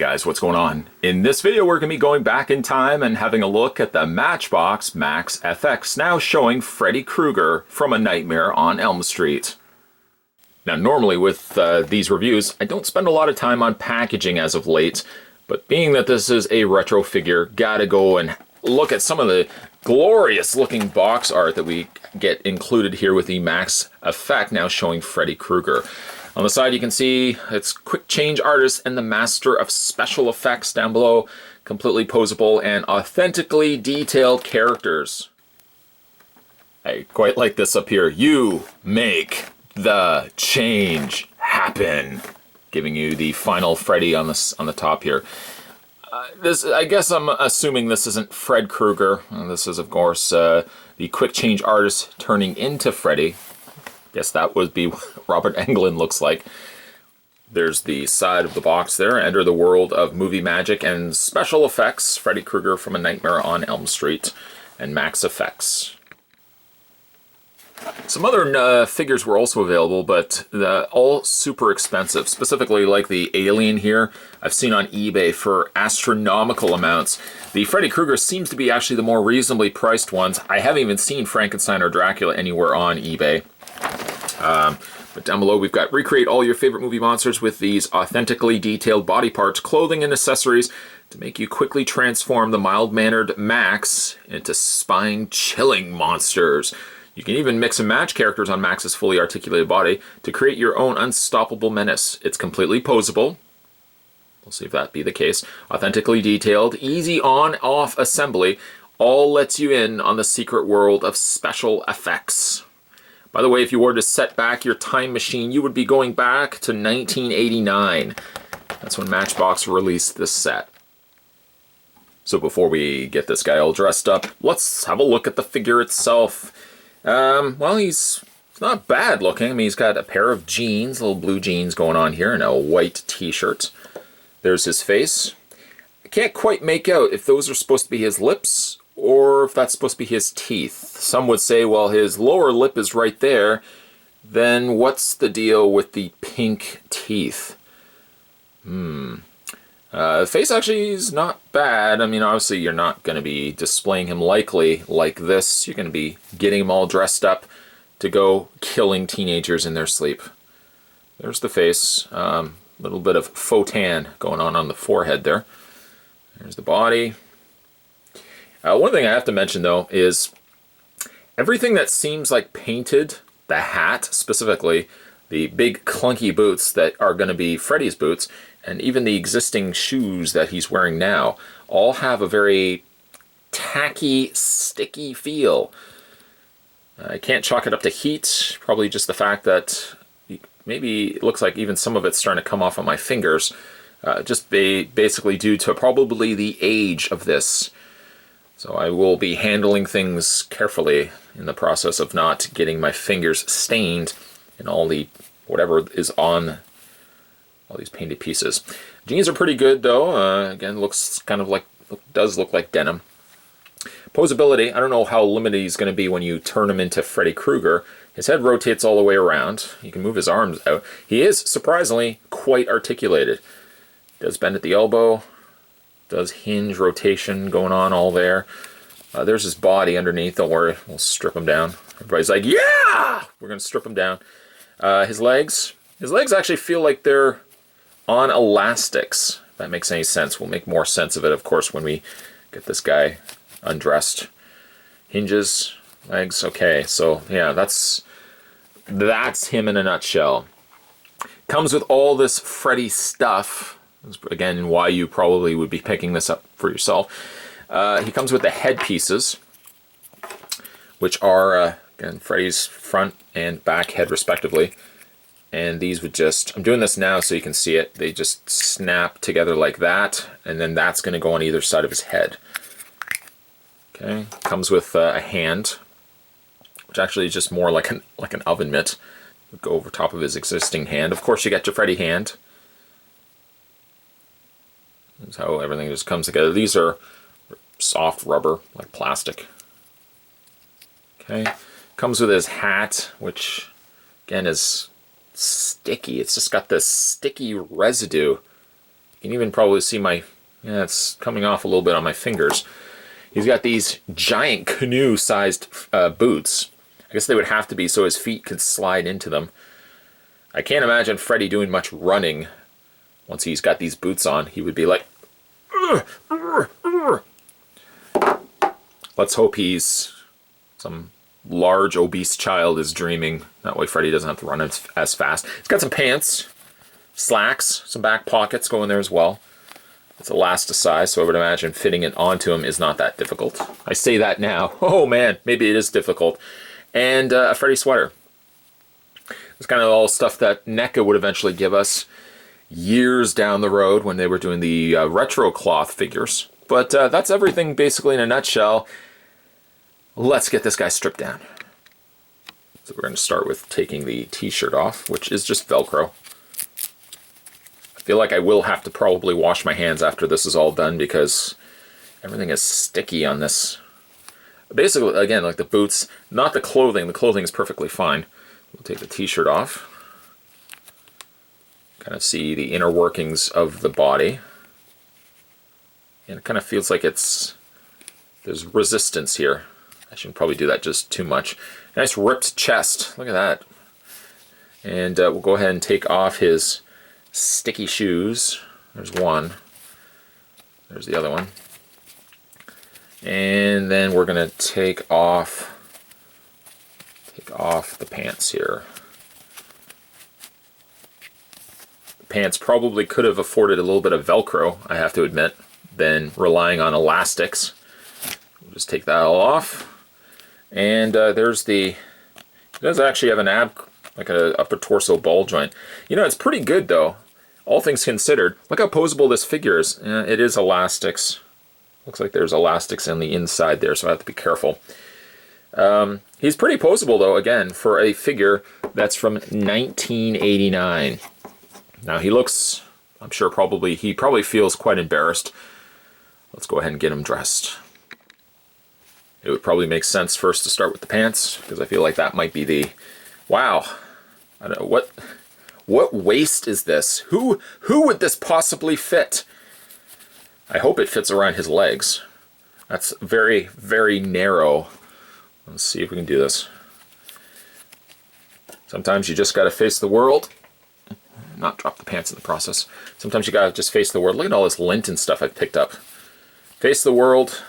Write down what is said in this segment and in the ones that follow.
guys, what's going on? In this video we're going to be going back in time and having a look at the Matchbox Maxx FX, now showing Freddy Krueger from A Nightmare on Elm Street. Now normally with these reviews I don't spend a lot of time on packaging as of late, but being that this is a retro figure, gotta go and look at some of the glorious looking box art that we get included here with the Maxx effect, now showing Freddy Krueger. On the side you can see it's quick change artist and the master of special effects down below. Completely posable and authentically detailed characters. I quite like this up here. You make the change happen. Giving you the final Freddy on the top here. I guess I'm assuming this isn't Fred Krueger. This is of course the quick change artist turning into Freddy. Guess that would be what Robert Englund looks like. There's the side of the box there. Enter the world of movie magic and special effects. Freddy Krueger from A Nightmare on Elm Street and Maxx Effects. Some other figures were also available, but all super expensive. Specifically like the Alien here, I've seen on eBay for astronomical amounts. The Freddy Krueger seems to be actually the more reasonably priced ones. I haven't even seen Frankenstein or Dracula anywhere on eBay. But down below we've got recreate all your favorite movie monsters with these authentically detailed body parts, clothing, and accessories to make you quickly transform the mild-mannered Max into spine-chilling monsters. You can even mix and match characters on Max's fully articulated body to create your own unstoppable menace. It's completely posable. We'll see if that be the case. Authentically detailed, easy on-off assembly, all lets you in on the secret world of special effects. By the way, if you were to set back your time machine, you would be going back to 1989. That's when Matchbox released this set. So before we get this guy all dressed up, let's have a look at the figure itself. Well, he's not bad looking. I mean, he's got a pair of jeans, little blue jeans going on here, and a white t-shirt. There's his face. I can't quite make out if those are supposed to be his lips or if that's supposed to be his teeth. Some would say, well, his lower lip is right there. Then what's the deal with the pink teeth? The face actually is not bad. I mean, obviously you're not going to be displaying him likely like this. You're going to be getting him all dressed up to go killing teenagers in their sleep. There's the face. Little bit of faux tan going on the forehead there. There's the body. One thing I have to mention though is everything that seems like painted, the hat specifically, the big clunky boots that are going to be Freddy's boots, and even the existing shoes that he's wearing now, all have a very tacky, sticky feel. I can't chalk it up to heat, probably just the fact that maybe it looks like even some of it's starting to come off on my fingers, just basically due to probably the age of this. So I will be handling things carefully in the process of not getting my fingers stained in all the whatever is on all these painted pieces. Jeans are pretty good though. Again, looks kind of like, does look like denim. Posability, I don't know how limited he's going to be when you turn him into Freddy Krueger. His head rotates all the way around. You can move his arms out. He is surprisingly quite articulated. Does bend at the elbow. Does hinge rotation going on all there. There's his body underneath. Don't worry, we'll strip him down. Everybody's like, yeah! We're going to strip him down. His legs actually feel like they're on elastics. If that makes any sense. We'll make more sense of it, of course, when we get this guy undressed. Hinges, legs, okay. So, yeah, that's him in a nutshell. Comes with all this Freddy stuff. Again, why you probably would be picking this up for yourself. He comes with the headpieces, which are, again, Freddy's front and back head respectively. And these would just, I'm doing this now so you can see it, they just snap together like that, and then that's going to go on either side of his head. Okay, comes with a hand, which actually is just more like an oven mitt. Would go over top of his existing hand. Of course you get your Freddy hand. That's how everything just comes together. These are soft rubber, like plastic. Okay, comes with his hat, which again is sticky. It's just got this sticky residue You can even probably see my, yeah, it's coming off a little bit on my fingers. He's got these giant canoe-sized boots. I guess they would have to be so his feet could slide into them. I can't imagine Freddy doing much running once he's got these boots on. He would be like, "Ugh, ugh, ugh." Let's hope he's some large obese child is dreaming. That way Freddy doesn't have to run as fast. He's got some pants, slacks, some back pockets going there as well. It's elasticized, so I would imagine fitting it onto him is not that difficult. I say that now. Oh man, maybe it is difficult. And a Freddy sweater. It's kind of all stuff that NECA would eventually give us years down the road when they were doing the retro cloth figures. But that's everything basically in a nutshell. Let's get this guy stripped down. So we're going to start with taking the t-shirt off, which is just Velcro. I feel like I will have to probably wash my hands after this is all done because everything is sticky on this. Basically, again, like the boots, not the clothing. The clothing is perfectly fine. We'll take the t-shirt off. Kind of see the inner workings of the body. And it kind of feels like there's resistance here. I shouldn't probably do that just too much. Nice ripped chest. Look at that. And we'll go ahead and take off his sticky shoes. There's one. There's the other one. And then we're going to take off the pants here. The pants probably could have afforded a little bit of Velcro, I have to admit, than relying on elastics. We'll just take that all off. And there's it does actually have an like an upper torso ball joint. You know, it's pretty good though, all things considered. Look how poseable this figure is. It is elastics. Looks like there's elastics on the inside there, so I have to be careful. He's pretty poseable though, again, for a figure that's from 1989. Now he looks, I'm sure he probably feels quite embarrassed. Let's go ahead and get him dressed. It would probably make sense first to start with the pants, because I feel like that might be the, wow, I don't know, what waist is this? Who would this possibly fit? I hope it fits around his legs. That's very, very narrow. Let's see if we can do this. Sometimes you just gotta face the world. Not drop the pants in the process. Sometimes you gotta just face the world. Look at all this lint and stuff I've picked up. Face the world.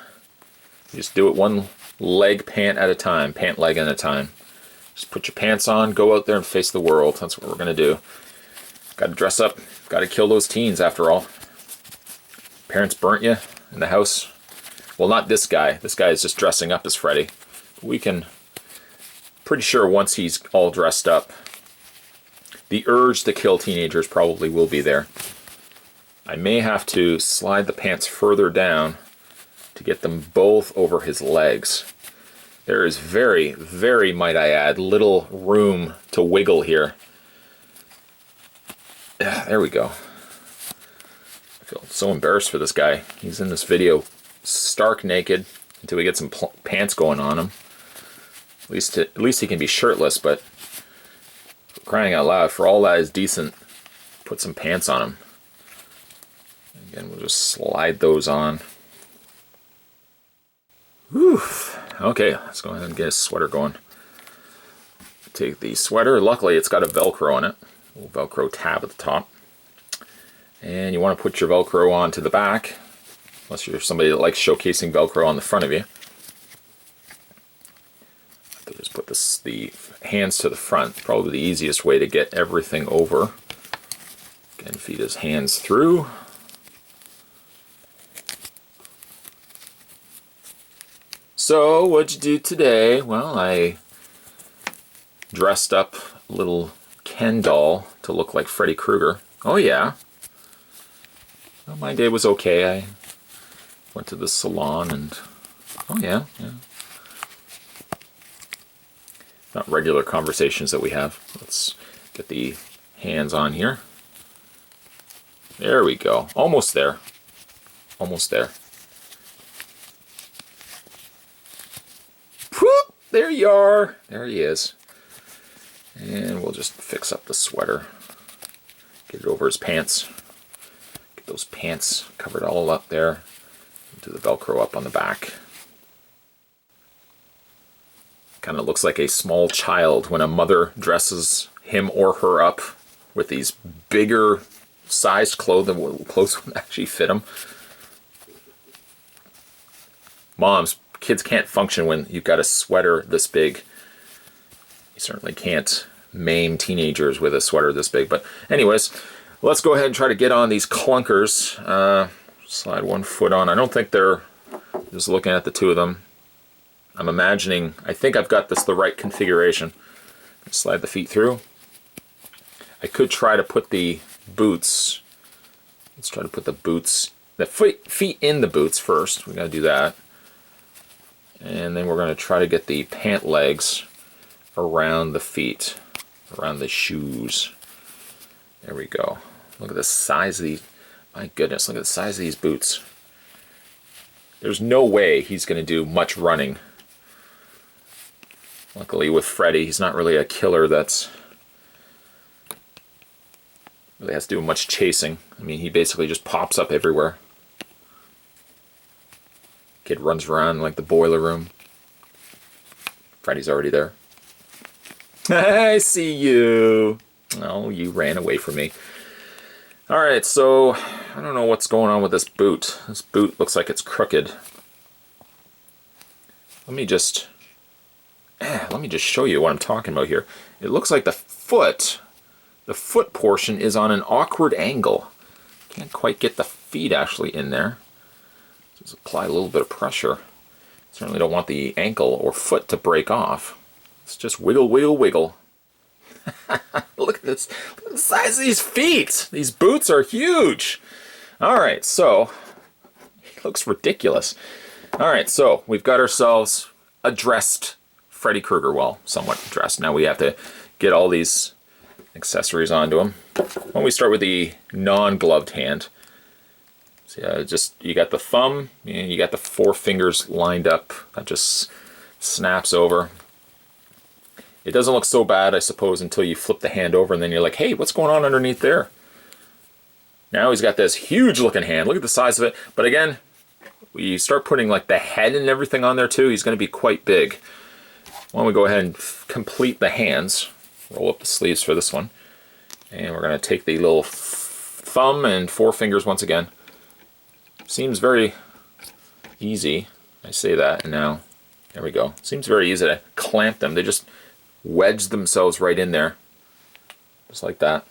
You just do it one leg pant at a time, pant leg at a time. Just put your pants on, go out there and face the world. That's what we're gonna do. Gotta dress up, gotta kill those teens after all. Parents burnt you in the house. Well, not this guy. This guy is just dressing up as Freddy. We can, pretty sure once he's all dressed up, the urge to kill teenagers probably will be there. I may have to slide the pants further down to get them both over his legs. There is very, very, might I add, little room to wiggle here. There we go. I feel so embarrassed for this guy. He's in this video stark naked until we get some pants going on him. At least he can be shirtless, but for crying out loud, for all that is decent, put some pants on him. Again, we'll just slide those on. Whew. Okay, let's go ahead and get his sweater going. Take the sweater. Luckily, it's got a Velcro on it. A little Velcro tab at the top. And you want to put your Velcro on to the back, unless you're somebody that likes showcasing Velcro on the front of you. Just put the hands to the front. Probably the easiest way to get everything over. Again, feed his hands through. So, what'd you do today? Well, I dressed up a little Ken doll to look like Freddy Krueger. Oh yeah. Well, my day was okay. I went to the salon and, oh yeah. Not regular conversations that we have. Let's get the hands on here. There we go. Almost there. Almost there. Whoop! There you are. There he is. And we'll just fix up the sweater. Get it over his pants. Get those pants covered all up there. Do the Velcro up on the back. Kind of looks like a small child when a mother dresses him or her up with these bigger sized clothes would actually fit them. Moms, kids can't function when you've got a sweater this big. You certainly can't maim teenagers with a sweater this big. But anyways, let's go ahead and try to get on these clunkers. Slide one foot on. I don't think they're, just looking at the two of them, I'm imagining, I think I've got this the right configuration. Slide the feet through. I could try to put the boots, let's try to put the boots, the feet in the boots first. We gotta do that. And then we're gonna try to get the pant legs around the feet, around the shoes. There we go. Look at the size of these. My goodness, look at the size of these boots. There's no way he's going to do much running. Luckily with Freddy, he's not really a killer that's really has to do much chasing. I mean, he basically just pops up everywhere. Kid runs around like the boiler room. Freddy's already there. I see you. Oh, you ran away from me. Alright, so I don't know what's going on with this boot. This boot looks like it's crooked. Let me just show you what I'm talking about here. It looks like the foot portion is on an awkward angle. Can't quite get the feet actually in there. Just apply a little bit of pressure. Certainly don't want the ankle or foot to break off. Let's just wiggle, wiggle, wiggle. Look at this. Look at the size of these feet. These boots are huge. Alright, so he looks ridiculous. Alright, so we've got ourselves a dressed Freddy Krueger. Well, somewhat dressed. Now we have to get all these accessories onto him. Why don't we start with the non-gloved hand? So just, you got the thumb, and you got the four fingers lined up. That just snaps over. It doesn't look so bad, I suppose, until you flip the hand over and then you're like, hey, what's going on underneath there? Now he's got this huge looking hand. Look at the size of it. But again, we start putting like the head and everything on there too. He's going to be quite big. Why don't we go ahead and complete the hands. Roll up the sleeves for this one. And we're going to take the little thumb and four fingers once again. Seems very easy. I say that and now, there we go. Seems very easy to clamp them. They just wedge themselves right in there, just like that.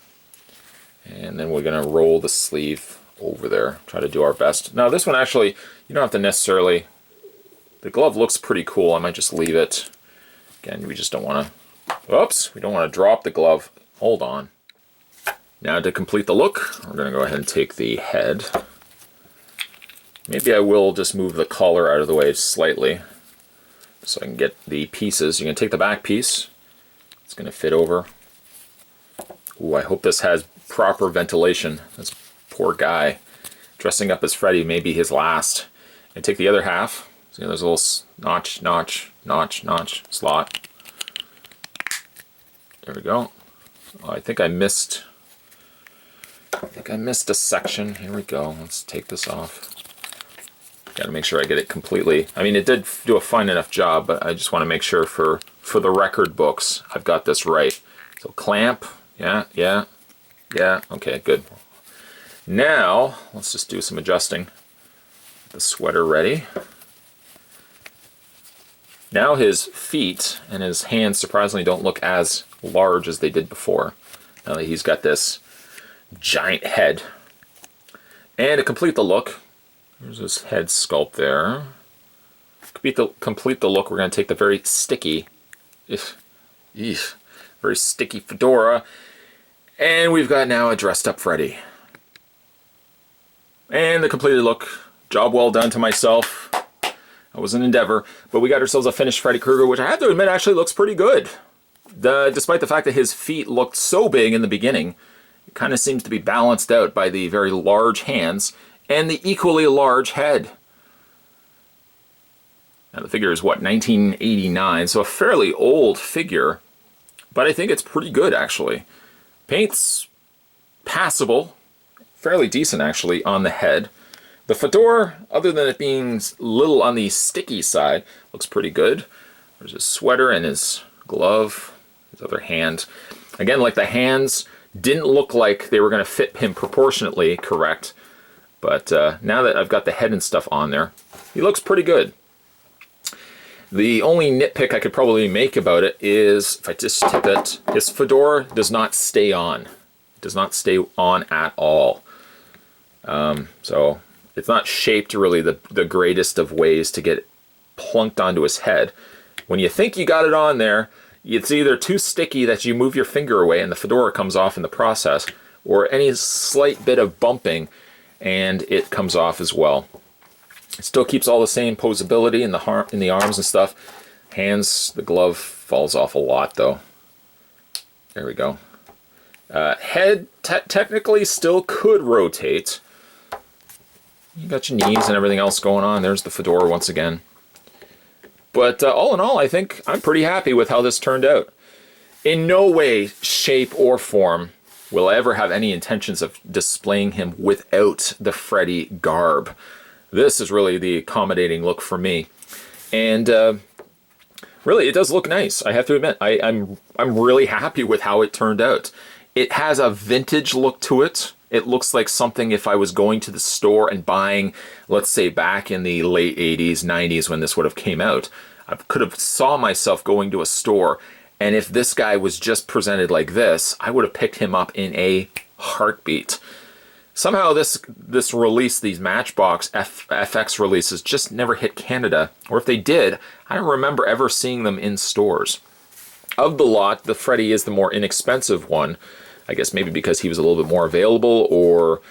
And then we're going to roll the sleeve over there, try to do our best. Now this one actually, you don't have to necessarily, the glove looks pretty cool. I might just leave it. Again, we just don't want to, oops, we don't want to drop the glove. Hold on. Now to complete the look, we're going to go ahead and take the head. Maybe I will just move the collar out of the way slightly so I can get the pieces. You can take the back piece. It's going to fit over. Ooh, I hope this has proper ventilation. This poor guy dressing up as Freddy may be his last. And take the other half. See, there's a little notch, notch, notch, notch, slot. There we go. Oh, I think I missed a section. Here we go. Let's take this off. Got to make sure I get it completely. I mean, it did do a fine enough job, but I just want to make sure for the record books, I've got this right. So clamp, yeah, okay, good. Now, let's just do some adjusting. The sweater ready. Now his feet and his hands surprisingly don't look as large as they did before. Now that he's got this giant head. And to complete the look, there's his head sculpt there. To complete the look, we're going to take the very sticky, very sticky fedora, and we've got now a dressed up Freddy. And the completed look, job well done to myself. That was an endeavor, but we got ourselves a finished Freddy Krueger, which I have to admit actually looks pretty good. Despite the fact that his feet looked so big in the beginning, it kind of seems to be balanced out by the very large hands and the equally large head. Now the figure is what, 1989, so a fairly old figure, but I think it's pretty good actually. Paint's passable. fairly decent actually on the head. The fedora, other than it being a little on the sticky side, looks pretty good. There's his sweater and his glove, his other hand. Again, like the hands didn't look like they were going to fit him proportionately correct. But now that I've got the head and stuff on there, he looks pretty good. The only nitpick I could probably make about it is, if I just tip it, his fedora does not stay on. It does not stay on at all. So it's not shaped really the greatest of ways to get plunked onto his head. When you think you got it on there, it's either too sticky that you move your finger away and the fedora comes off in the process, or any slight bit of bumping and it comes off as well. It still keeps all the same posability in the arms and stuff. Hands, the glove falls off a lot though. There we go. Head technically still could rotate. You got your knees and everything else going on. There's the fedora once again. But all in all, I think I'm pretty happy with how this turned out. In no way, shape, or form will I ever have any intentions of displaying him without the Freddy garb. This is really the accommodating look for me. And really, it does look nice, I have to admit. I'm really happy with how it turned out. It has a vintage look to it. It looks like something if I was going to the store and buying, let's say back in the late 80s, 90s when this would have came out. I could have saw myself going to a store, and if this guy was just presented like this, I would have picked him up in a heartbeat. Somehow this release, these Matchbox FX releases, just never hit Canada. Or if they did, I don't remember ever seeing them in stores. Of the lot, the Freddy is the more inexpensive one. I guess maybe because he was a little bit more available, or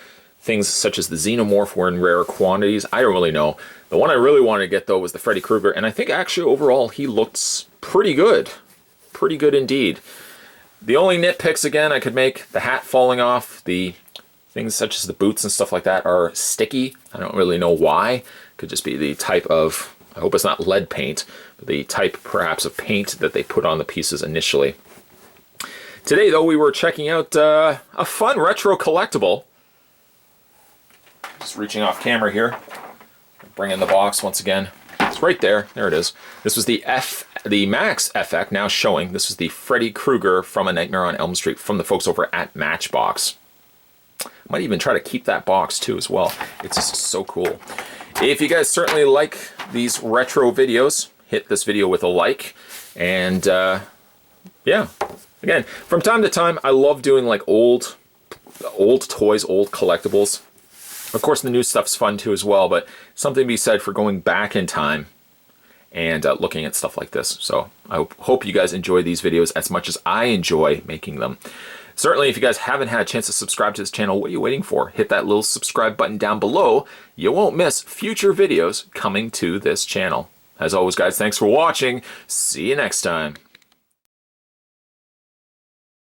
things such as the Xenomorph were in rare quantities. I don't really know. The one I really wanted to get, though, was the Freddy Krueger, and I think actually overall he looks pretty good. Pretty good indeed. The only nitpicks, again, I could make, the hat falling off, the things such as the boots and stuff like that are sticky. I don't really know why. Could just be the type of, I hope it's not lead paint, but the type perhaps of paint that they put on the pieces initially. Today, though, we were checking out a fun retro collectible. Just reaching off camera here. Bring in the box once again. It's right there. There it is. This was the Maxx FX, now showing. This is the Freddy Krueger from A Nightmare on Elm Street from the folks over at Matchbox. Might even try to keep that box too as well. It's just so cool. If you guys certainly like these retro videos, hit this video with a like. And yeah, again, from time to time, I love doing like old toys, old collectibles. Of course, the new stuff's fun too as well, but something to be said for going back in time and looking at stuff like this. So I hope you guys enjoy these videos as much as I enjoy making them. Certainly, if you guys haven't had a chance to subscribe to this channel, what are you waiting for? Hit that little subscribe button down below. You won't miss future videos coming to this channel. As always, guys, thanks for watching. See you next time.